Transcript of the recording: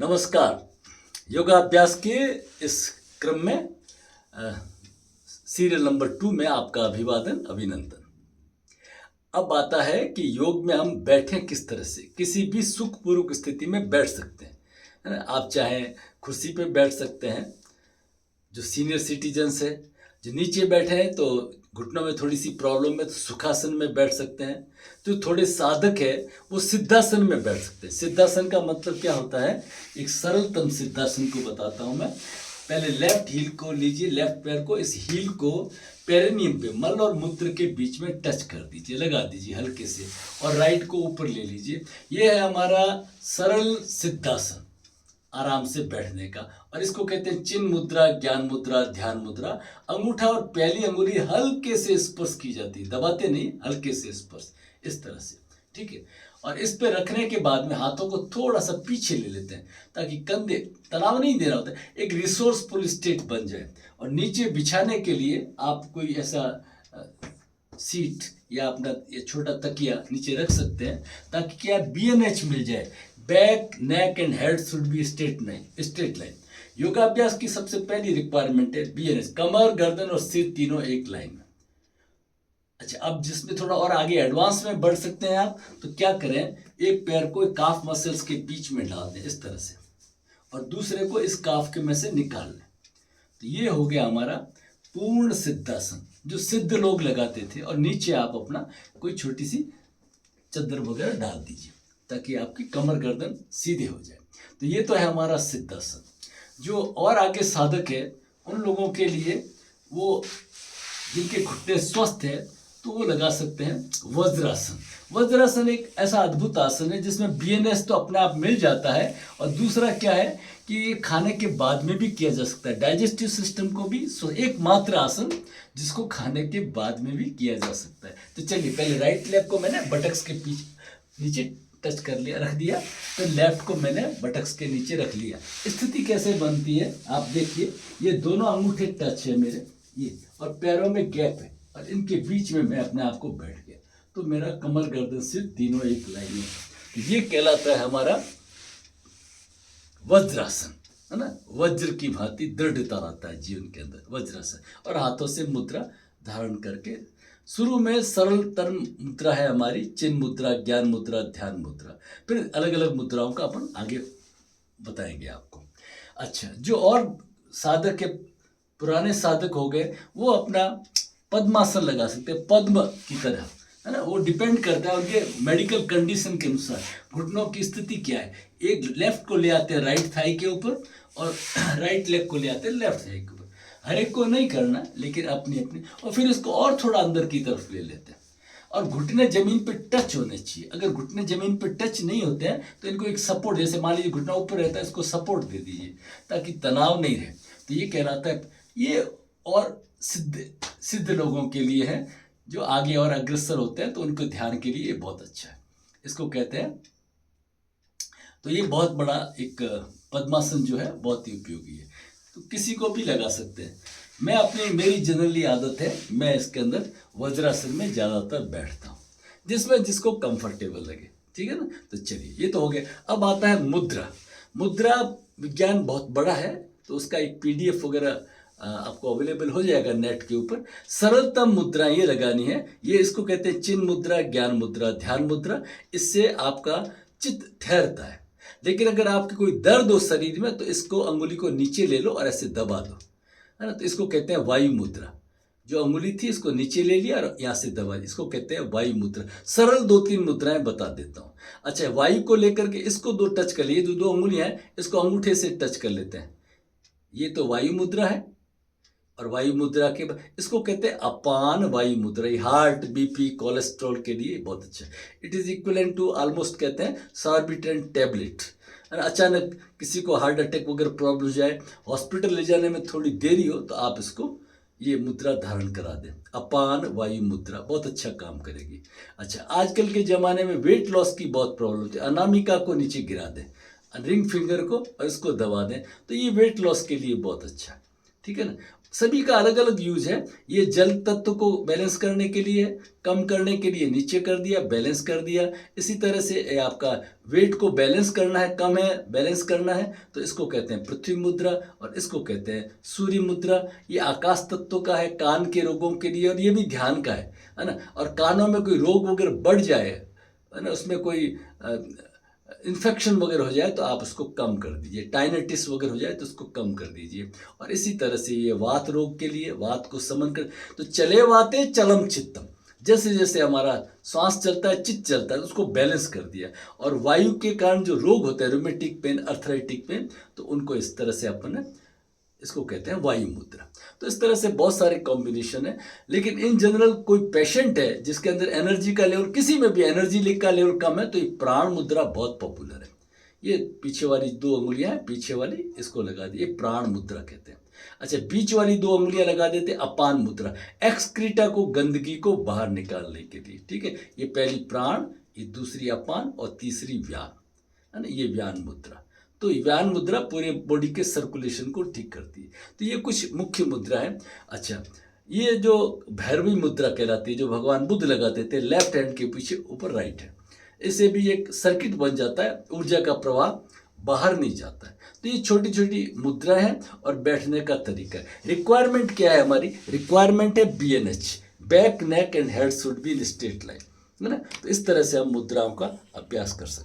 नमस्कार। योगाभ्यास के इस क्रम में सीरियल नंबर 2 में आपका अभिवादन अभिनंदन। अब आता है कि योग में हम बैठें किस तरह से, किसी भी सुखपूर्वक स्थिति में बैठ सकते हैं, है ना। आप चाहे कुर्सी पे बैठ सकते हैं, जो सीनियर सिटीजन्स है, जो नीचे बैठे हैं तो घुटनों में थोड़ी सी प्रॉब्लम है तो सुखासन में बैठ सकते हैं। जो थोड़े साधक है वो सिद्धासन में बैठ सकते हैं। सिद्धासन का मतलब क्या होता है, एक सरलतम सिद्धासन को बताता हूँ मैं। पहले लेफ्ट हील को लीजिए, लेफ्ट पैर को, इस हील को पेरिनियम पे मल और मूत्र के बीच में टच कर दीजिए, लगा दीजिए हल्के से, और राइट को ऊपर ले लीजिए। ये है हमारा सरल सिद्धासन, आराम से बैठने का। और इसको कहते हैं चिन्ह मुद्रा, ज्ञान मुद्रा, ध्यान मुद्रा। अंगूठा और पहली अंगुली हल्के से स्पर्श की जाती है, दबाते नहीं, हल्के से स्पर्श, इस तरह से, ठीक है। और इस पे रखने के बाद में हाथों को थोड़ा सा पीछे ले लेते हैं ताकि कंधे, तनाव नहीं देना होता, एक रिसोर्सफुल स्टेट बन जाए। और नीचे बिछाने के लिए आप कोई ऐसा सीट या अपना ये छोटा तकिया नीचे रख सकते हैं ताकि क्या BNH मिल जाए, back, neck and head should be straight line. योगाभ्यास की सबसे पहली रिक्वायरमेंट है BNH, कमर, गर्दन और सिर तीनों एक लाइन में। अच्छा, अब जिसमें थोड़ा और आगे एडवांस में बढ़ सकते हैं आप, तो क्या करें, एक पैर को काफ मसल्स के बीच में डाल दें इस तरह से, और दूसरे को इस काफ के में से निकाल लें। तो ये हो गया हमारा पूर्ण सिद्धासन, जो सिद्ध लोग लगाते थे। और नीचे आप अपना कोई छोटी सी चादर वगैरह डाल दीजिए ताकि आपकी कमर गर्दन सीधे हो जाए। तो ये तो है हमारा सिद्धासन। जो और आगे साधक है उन लोगों के लिए, वो जिनके घुटने स्वस्थ है, तो वो लगा सकते हैं वज्रासन। वज्रासन एक ऐसा अद्भुत आसन है जिसमें BNS तो अपने आप मिल जाता है, और दूसरा क्या है कि ये खाने के बाद में भी किया जा सकता है, डाइजेस्टिव सिस्टम को भी। एकमात्र आसन जिसको खाने के बाद में भी किया जा सकता है। तो चलिए, पहले राइट लेग को मैंने बटक्स के पीछे नीचे टच कर लिया, रख दिया, तो लेफ्ट को मैंने बटक्स के नीचे रख लिया। स्थिति कैसे बनती है आप देखिए, ये दोनों अंगूठे टच है मेरे, ये, और पैरों में गैप है, और इनके बीच में मैं अपने आप को बैठ गया, तो मेरा कमर गर्दन सिर तीनों एक लाइन में। तो ये कहलाता है हमारा वज्रासन, है ना। वज्र की भांति दृढ़ता रहता है जीवन के अंदर, वज्रासन। और हाथों से मुद्रा धारण करके, शुरू में सरलतम मुद्रा है हमारी चिन्ह मुद्रा, ज्ञान मुद्रा, ध्यान मुद्रा। फिर अलग अलग मुद्राओं का अपन आगे बताएंगे आपको। अच्छा, जो और साधक है, पुराने साधक हो गए, वो अपना पद्मासन लगा सकते हैं, पद्म की तरह, है ना। वो डिपेंड करता है उनके मेडिकल कंडीशन के अनुसार, घुटनों की स्थिति क्या है। एक लेफ्ट को ले आते हैं राइट थाई के ऊपर, और राइट लेग को ले आते हैं लेफ्ट थाई के ऊपर। हर एक को नहीं करना, लेकिन अपनी अपनी। और फिर इसको और थोड़ा अंदर की तरफ ले लेते हैं, और घुटने जमीन पे टच होने चाहिए। अगर घुटने जमीन पे टच नहीं होते हैं तो इनको एक सपोर्ट, जैसे मान लीजिए घुटना ऊपर रहता है, इसको सपोर्ट दे दीजिए ताकि तनाव नहीं रहे। तो ये कहलाता है, ये और सिद्ध लोगों के लिए है, जो आगे और अग्रसर होते हैं, तो उनको ध्यान के लिए ये बहुत अच्छा है, इसको कहते हैं। तो ये बहुत बड़ा एक पद्मासन जो है बहुत ही उपयोगी है, तो किसी को भी लगा सकते हैं। मेरी जनरली आदत है, मैं इसके अंदर वज्रासन में ज़्यादातर बैठता हूँ, जिसमें जिसको कंफर्टेबल लगे, ठीक है ना। तो चलिए, ये तो हो गया। अब आता है मुद्रा। मुद्रा विज्ञान बहुत बड़ा है, तो उसका एक PDF वगैरह आपको अवेलेबल हो जाएगा नेट के ऊपर। सरलतम मुद्रा ये लगानी है, ये इसको कहते हैं चिन्ह मुद्रा, ज्ञान मुद्रा, ध्यान मुद्रा। इससे आपका चित्त ठहरता है। लेकिन अगर आपके कोई दर्द हो शरीर में, तो इसको अंगुली को नीचे ले लो और ऐसे दबा दो, है ना। तो इसको कहते हैं वायु मुद्रा। जो अंगुली थी इसको नीचे ले लिया और यहाँ से दबा दी, इसको कहते हैं वायु मुद्रा। सरल 2-3 मुद्राएं बता देता हूँ। अच्छा, वायु को लेकर के इसको 2 टच कर लिए, जो 2 अंगुलियां हैं इसको अंगूठे से टच कर लेते हैं, ये तो वायु मुद्रा है। और वायु मुद्रा के बाद इसको कहते हैं अपान वायु मुद्रा। हार्ट, BP, कोलेस्ट्रॉल के लिए बहुत अच्छा है। It is equivalent to almost, कहते हैं, सॉर्बिट्रेन टैबलेट। अचानक किसी को हार्ट अटैक वगैरह प्रॉब्लम हो जाए, हॉस्पिटल ले जाने में थोड़ी देरी हो, तो आप इसको ये मुद्रा धारण करा दें, अपान वायु मुद्रा, बहुत अच्छा काम करेगी। अच्छा, आजकल के ज़माने में वेट लॉस की बहुत प्रॉब्लम होती है, अनामिका को नीचे गिरा दें, रिंग फिंगर को, और इसको दबा दें, तो ये वेट लॉस के लिए बहुत अच्छा है, ठीक है ना। सभी का अलग अलग यूज है। ये जल तत्व को बैलेंस करने के लिए, कम करने के लिए नीचे कर दिया, बैलेंस कर दिया। इसी तरह से ये आपका वेट को बैलेंस करना है, कम है बैलेंस करना है, तो इसको कहते हैं पृथ्वी मुद्रा और इसको कहते हैं सूर्य मुद्रा। ये आकाश तत्व का है, कान के रोगों के लिए, और ये भी ध्यान का है ना। और कानों में कोई रोग वगैरह बढ़ जाए, है ना, उसमें कोई इन्फेक्शन वगैरह हो जाए तो आप उसको कम कर दीजिए, टाइनेटिस वगैरह हो जाए तो उसको कम कर दीजिए। और इसी तरह से ये वात रोग के लिए, वात को समन कर, तो चले वाते चलम चित्तम, जैसे जैसे हमारा श्वास चलता है, चित्त चलता है, उसको बैलेंस कर दिया। और वायु के कारण जो रोग होते हैं, रोमेटिक पेन, अर्थराइटिक पेन, तो उनको इस तरह से अपन इसको कहते हैं वायु मुद्रा। तो इस तरह से बहुत सारे कॉम्बिनेशन है। लेकिन इन जनरल कोई पेशेंट है जिसके अंदर एनर्जी का लेवल, किसी में भी एनर्जी का लेवल कम है, तो ये प्राण मुद्रा बहुत पॉपुलर है। ये पीछे वाली 2 उंगलियां हैं, पीछे वाली इसको लगा दी, ये प्राण मुद्रा कहते हैं। अच्छा, बीच वाली 2 उंगलियां लगा देते अपान मुद्रा, एक्सक्रीटा को, गंदगी को बाहर निकालने के लिए। ठीक है, ये पहली प्राण, ये दूसरी अपान और तीसरी व्यान, है ना, ये व्यान मुद्रा। तो व्यान मुद्रा पूरे बॉडी के सर्कुलेशन को ठीक करती है। तो ये कुछ मुख्य मुद्रा है। अच्छा, ये जो भैरवी मुद्रा कहलाती है, जो भगवान बुद्ध लगाते थे लेफ्ट हैंड के पीछे, ऊपर राइट हैंड, इससे भी एक सर्किट बन जाता है, ऊर्जा का प्रवाह बाहर नहीं जाता है। तो ये छोटी छोटी मुद्रा है और बैठने का तरीका है। रिक्वायरमेंट क्या है हमारी? रिक्वायरमेंट है BNH, back, neck and head should be in straight line, है ना। तो इस तरह से हम मुद्राओं का अभ्यास कर सकते हैं।